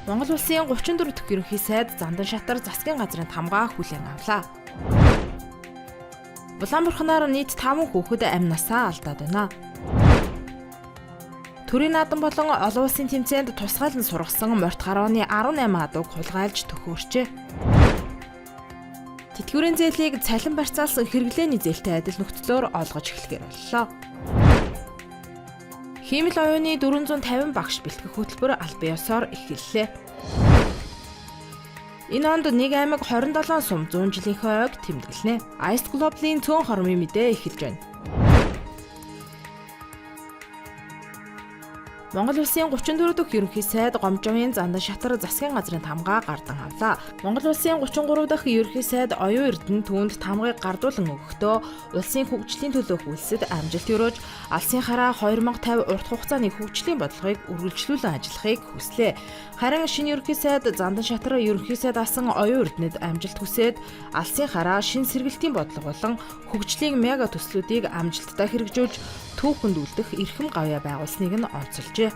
Монгол улсын 34 дахь ерөнхий сайд Зандан шатар засгийн газрын тамгаа хүлээн авлаа. Улаанбарханаар нийт 5 хүүхэд амь насаа алдаад байна. Төрийн наадам болон олон улсын тэмцээнд тусгаалan сургасан морьт гарууны 18 адууг хулгайлж төхөөрчээ. Тэтгэврийн зээлийг цалин барьцаалсан хэрэглээний зээлтэй адил нөхцлөөр олгож эхлэхээр боллоо. Хиймэл оюуны 450 багш бэлтгэх хөтөлбөр аль биесээр эхэллээ. Энэ онд нэг аймаг 27 сум 100 жилийнхээ ойг тэмдэглэнэ. Ice Global-ийн цөөн хормын мэдээ эхэлж байна. Монгол улсын 34 дахь ерөнхий сайд Гомжовын Зандан шатар засгийн газрын тамгаа гардан авлаа. Монгол улсын 33 дахь ерөнхий сайд Оюун Эрдэнэ түүнд тамгыг гардуулан өгөхдөө улсын хөгжлийн төлөө хүлсэд амжилт өрөөж алсын хараа 2050 урт хугацааны хөгжлийн бодлогыг үргэлжлүүлэн ажиллахыг хүслээ. Харин шинэ ерөнхий сайд Зандан шатар ерөнхий сайд асан Оюун Эрдэнэд амжилт хүсээд алсын хараа шин сэргэлтийн бодлого болон хөгжлийн мега төслүүдийг амжилттай хэрэгжүүлж түүхэнд үлдэх эрхэм гавьяа байгуулсныг нь онцолжээ.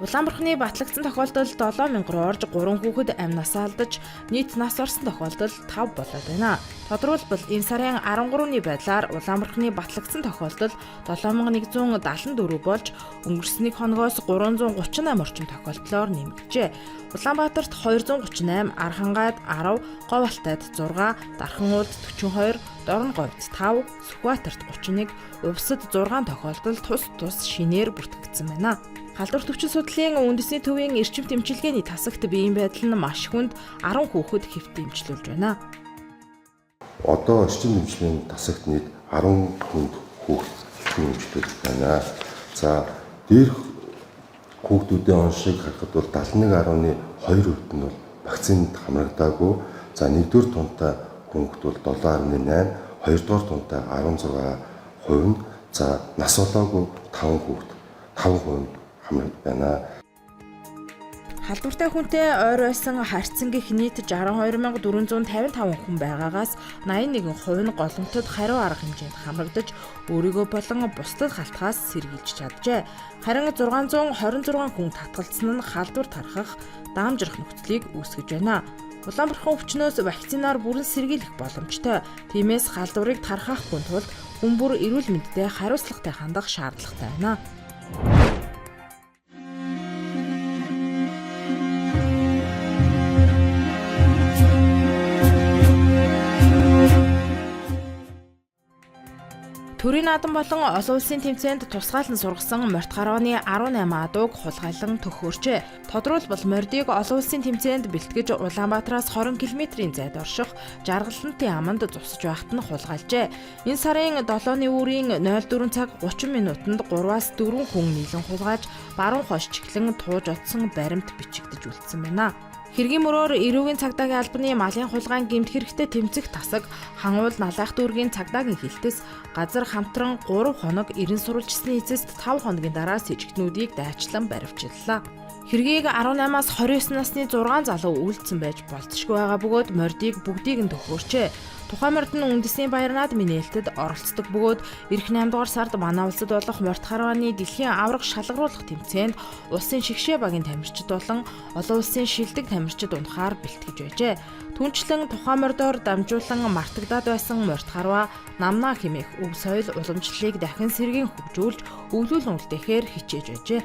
Улаанбарханы батлагдсан тохиолдолд 7000 руу орж 3 хүүхэд амь насаа алдаж нийт нас орсон тохиолдол 5 болоод байна. Тодорхойлбол энэ сарын 13-ны байдлаар Улаанбарханы батлагдсан тохиолдол 7174 болж өнгөрсөн нэг хоногоос 338 орчим тохиолдлоор нэмэгджээ. Улаанбаатарт 238, Архангайд 10, Говьалтайд 6, Дархануулд 42, Дорноговьд 5, Сүхбаатарт 31, Увсад 6 тохиолдол тус шинээр бүртгэгдсэн байна. Халдвар төвчин судлалын үндэсний төвийн эрчим тэмчилгээний тасагт биеийн байдал нь маш хүнд 10 хүүхэд хэвт эмчилүүлж байна. Одоо эрчим тэмчилгээний тасагт нийт 10 хүнд хүүхэд эмчилүүлж байна. За дээрх хүүхдүүдийн он шиг харахад бол 71.2% нь бол вакцинд хамрагдаагүй. За нэгдүгээр тунтай хүүхэд бол 7.8, хоёрдугаар тунтай 16%, за нас болоогүй 5% хамрагд байна. Халдвартай хүнтэй ойр байсан харьцангийнх нийт 62455 хүн байгаагаас 81% нь голомтод хариу арга хэмжээнд хамрагдаж өөрийгөө болон бусдад халтгаас сэргийлж чаджээ. Харин 626 хүн татгалзсан нь халдвар тархах, даамжрах нөхцөлийг үүсгэж байна. Улаанбархан өвчнөөс вакцинаар бүрэн сэргийлэх боломжтой. Тиймээс халдварыг тархахгүй тулд хүн бүр эрүүл мэндэд хариуцлагатай хандах шаардлагатай байна. Төрийн наадам болон олон улсын тэмцээнд тусгаалan сургасан морьт гарууны 18 адууг хулгайлан төхөөрчээ. Тодорхойлбол морьдыг олон улсын тэмцээнд бэлтгэж Улаанбаатараас 20 км-ийн зайд орших Жаргалантын аманд зусаж байхад нь хулгайлжээ. Энэ сарын 7-ны үүрийн 04 цаг 30 минутанд 3-аас 4 хүн нийлэн хулгайж баруун хойш чиглэн тууж одсон баримт бичигдэж үлдсэн байна. Хэргийн мөрөөр эрүүгийн цагдаагийн албаны малын хулгайн гэмт хэрэгтэй тэмцэх тасаг хангуул налайх дүүргийн цагдаагийн хилтэс газар хамтран 3 хоног 90 сурвалжсны эцэст 5 хоногийн дараа сэжигтнүүдийг дайчлан баривчлалаа. Хэргийг 18-аас 29 насны 6 залуу үйлдсэн байж болцсошгүй байгаа бөгөөд морьдыг бүгдийг нь төхөөрчээ. Тухайн морьд нь үндэсний баяр наадмын нээлтэд оролцдог бөгөөд эх 8 дугаар сард манай улсад болох морьт гарууны дэлхийн авраг шалгаруулах тэмцээнд улсын шигшээ багийн тамирчид болон олон улсын шилдэг тамирчид унахаар бэлтгэж байжээ. Түүнчлэн тухайн морьдоор дамжуулан мартагдаад байсан морьт гаруй намнаа хэмээх өв соёл уламжлалыг дахин сэргийн хөгжүүлж өвлүүлэн үлдээхээр хичээж байжээ.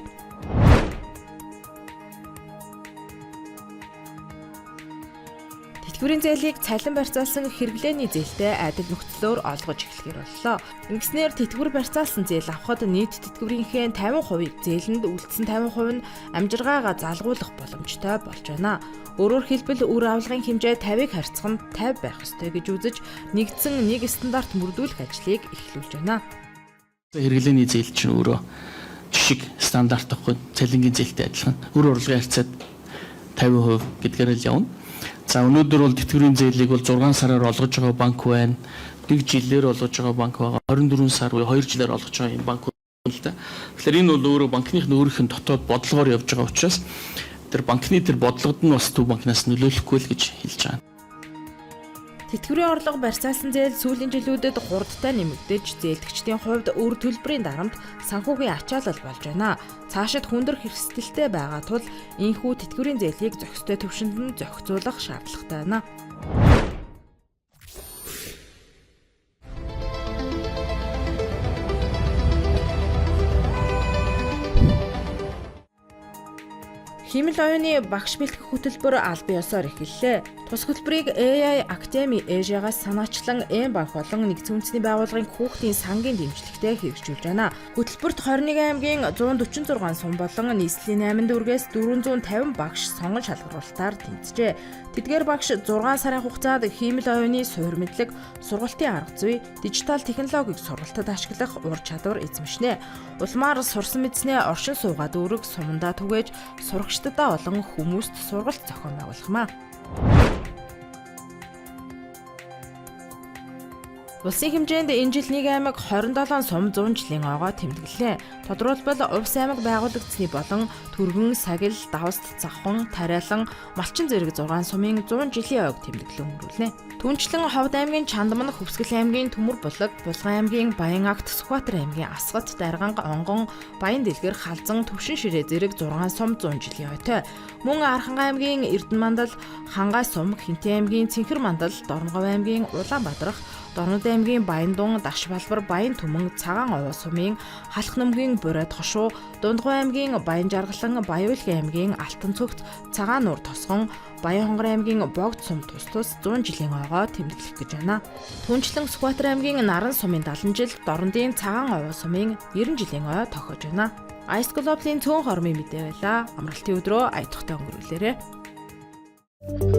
Тэтгэврийн зээлийг цалин барьцаалсан хэрэглээний зээлтэй адил нөхцлөөр олгож эхлэхээр боллоо. Ингэснээр тэтгэвэр барьцаалсан зээл авахд нийт тэтгэврийнхээ 50%-ийг зээлэнд үлдсэн 50% нь амжиргаагаа залгуулах боломжтой болж байна. Өөрөөр хэлбэл үр авлагын хэмжээ 50-ыг харьцах нь 50 байх ёстой гэж үзэж нэгдсэн нэг стандарт мөрдүүлэх ажлыг эхлүүлж байна. Хэрэглээний зээл чинь өөрөө жишг стандарт авахгүй цалингийн зээлтэй адилхан. Үр орлогын харьцаад 50% гэдгээр л явна. За өнөөдөр бол тэтгэврийн зээлийг бол 6 сараар олгож байгаа банк байна. 1 жилээр олгож байгаа банк байгаа. 24 сар буюу 2 жилээр олгож байгаа юм банк байна л да. Тэгэхээр энэ бол өөрөө банкных өөрийнх нь дотоод бодлогоор явж байгаа учраас тэр банкны тэр бодлогод нь бас төв банкнаас нөлөөлөхгүй л гэж хэлж байгаа. Тэтгэврийн орлого барьцаалсан зээл сүүлийн жилүүдэд 3-тай нэмэгдэж, зээлдэгчдийн хувьд өр төлбөрийн дарамт санхүүгийн ачаалал болж байна. Цаашид хүндэр хэрэгсэлтэй байгаа тул ийхүү тэтгэврийн зээлийг зохистой түвшинд нь зохицуулах шаардлагатай байна. Химэл оюуны багш бэлтгэх хөтөлбөр албан ёсоор эхэллээ. Тус хөтөлбөрийг AI Academy Asia-гаас санаачлан Bank болон нэгдсэн үндэсний байгууллагын хүүхдийн сангийн дэмжлэгтэй хэрэгжүүлж байна. Хөтөлбөрт 21 аймгийн 146 сум болон нийслэлийн 8 дүүргээс 450 багш сонгон шалгаруулалтаар тэнцжээ. Тэдгээр багш 6 сарын хугацаанд химэл оюуны суур мэдлэг, сургалтын арга зүй, дижитал технологиг сургалтад ашиглах ур чадвар эзэмшнэ. Улмаар сурсан мэдснээ оршин суугаад үүрэг сумандаа түгээж сурагчдаа болон хүмүүст сургалт зохион байгуулах юм. Улсын хэмжээнд энэ жил нэг аймаг 27 сум 100 жилийн ойгоо тэмдэглэлээ. Тодорхойлбол Увс аймаг байгуулагдсны болон Түргэн, Сагил, Давст, Завхан, Тариалан, Малчин зэрэг 6 сумын 100 жилийн ойг тэмдэглэн өнгөрүүлнэ. Түүнчлэн Ховд аймгийн Чандаман, Хөвсгөл аймгийн Төмөр Булаг, Булган аймгийн Баян Агт, Сүхбаатар аймгийн Асгат, Дарганга, Онгон, Баян Дэлгэр, Халзан, Төвшин Ширээ зэрэг 6 сум 100 жилийн ойтой. Мөн Архангай аймгийн Эрдэнэ Мандал, Хангай сум, Хинтээ аймгийн Цэнхэр Мандал, Дорногов аймгийн Улаанбаатарх, Дорнод аймгийн Баяндун, Даш Балбар, Баян Түмэн, Цагаан Овоо сумын Халх нөмгийн Бурайд Хошуу, Дундгой аймгийн Баян Жаргалан, Баяулгын аймгийн Алтан цогт, Цагаан нуур Тосгон, Баян хонгор аймгийн Богд сум тус 100 жилийн ойгоо тэмдэглэх гэж байна. Түүнчлэн Сүхбаатар аймгийн Наран сумын 70 жил, Дорнодын Цагаан Овоо сумын 90 жилийн ой тохиож байна. Ice Globe-ийн цөөн хормын мэдээ байлаа. Амралтын өдрөө аятахтай өнгөрүүлээрэй.